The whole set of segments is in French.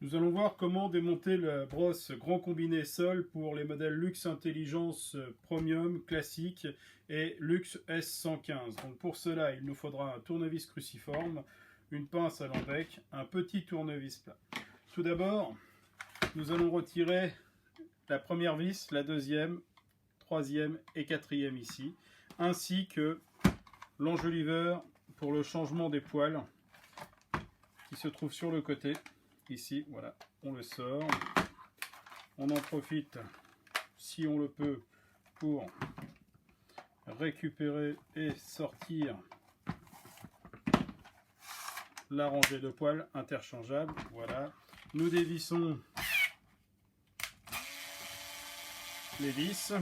Nous allons voir comment démonter la brosse grand combiné sol pour les modèles Luxe Intelligence Premium classique et Luxe S115. Donc pour cela, il nous faudra un tournevis cruciforme, une pince à lambec, un petit tournevis plat. Tout d'abord, nous allons retirer la première vis, la deuxième, troisième et quatrième ici, ainsi que l'enjoliveur pour le changement des poils qui se trouve sur le côté. Ici, voilà, on le sort. On en profite, si on le peut, pour récupérer et sortir la rangée de poils interchangeable. Voilà. Nous dévissons les vis.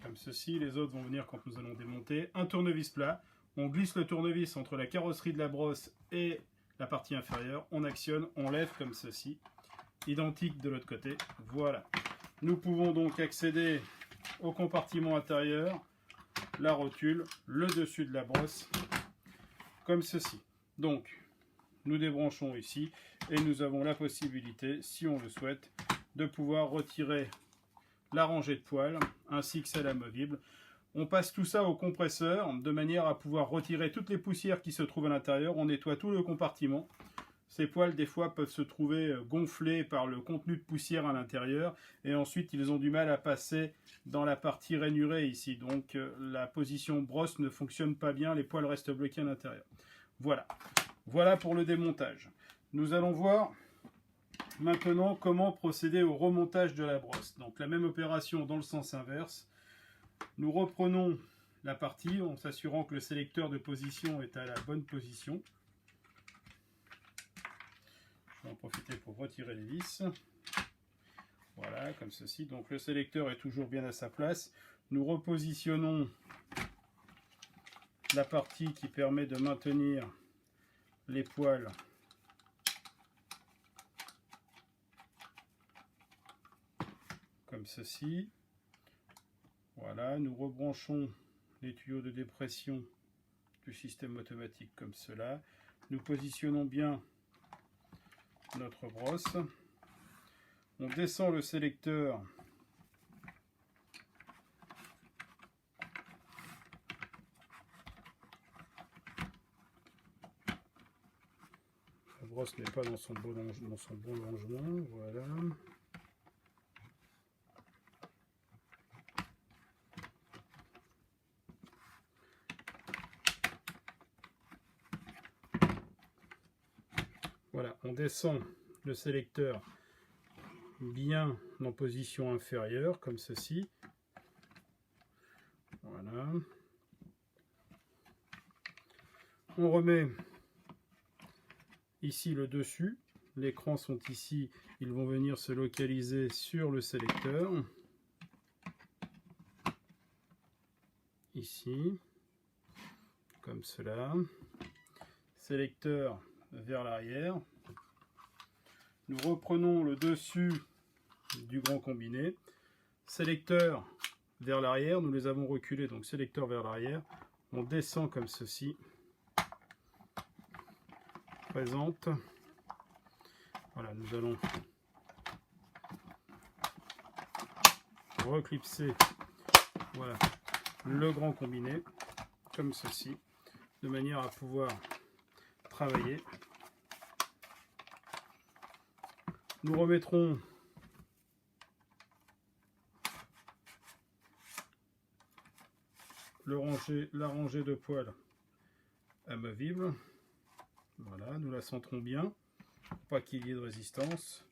Comme ceci, les autres vont venir quand nous allons démonter. Un tournevis plat, on glisse le tournevis entre la carrosserie de la brosse et la partie inférieure, on actionne, on lève comme ceci, identique de l'autre côté, voilà. Nous pouvons donc accéder au compartiment intérieur, la rotule, le dessus de la brosse, comme ceci. Donc, nous débranchons ici et nous avons la possibilité, si on le souhaite, de pouvoir retirer la rangée de poils ainsi que celle amovible. On passe tout ça au compresseur de manière à pouvoir retirer toutes les poussières qui se trouvent à l'intérieur. On nettoie tout le compartiment. Ces poils des fois peuvent se trouver gonflés par le contenu de poussière à l'intérieur et ensuite ils ont du mal à passer dans la partie rainurée ici. Donc la position brosse ne fonctionne pas bien, les poils restent bloqués à l'intérieur. Voilà. Voilà pour le démontage. Nous allons voir maintenant comment procéder au remontage de la brosse. Donc la même opération dans le sens inverse. Nous reprenons la partie en s'assurant que le sélecteur de position est à la bonne position. Je vais en profiter pour retirer les vis. Voilà, comme ceci. Donc le sélecteur est toujours bien à sa place. Nous repositionnons la partie qui permet de maintenir les poils comme ceci. Voilà, nous rebranchons les tuyaux de dépression du système automatique comme cela. Nous positionnons bien notre brosse. On descend le sélecteur la brosse n'est pas dans son bon rangement. Voilà. Voilà, on descend le sélecteur bien en position inférieure, comme ceci. Voilà. On remet ici le dessus. Les crans sont ici, ils vont venir se localiser sur le sélecteur. Ici, comme cela. Sélecteur vers l'arrière. Nous reprenons le dessus du grand combiné. Sélecteur vers l'arrière, nous les avons reculés, donc sélecteur vers l'arrière. On descend comme ceci. Présente. Voilà, nous allons reclipser voilà, le grand combiné, comme ceci, de manière à pouvoir travailler. Nous remettrons la rangée de poils amovible. Voilà, nous la centrons bien, pour pas qu'il y ait de résistance.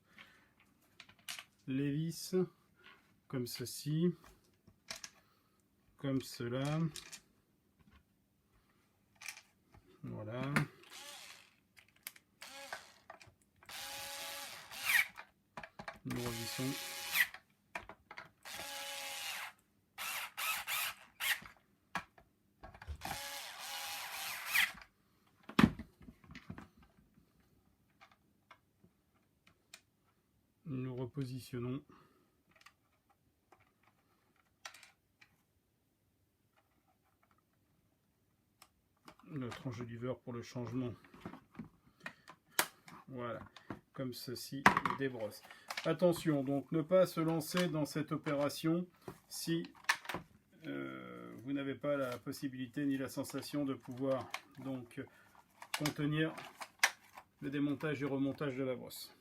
Les vis, comme ceci, comme cela. Voilà. Nous revissons. Nous repositionnons. Notre enjoliveur pour le changement. Voilà, comme ceci, des brosses. Attention, donc ne pas se lancer dans cette opération si vous n'avez pas la possibilité ni la sensation de pouvoir donc contenir le démontage et remontage de la brosse.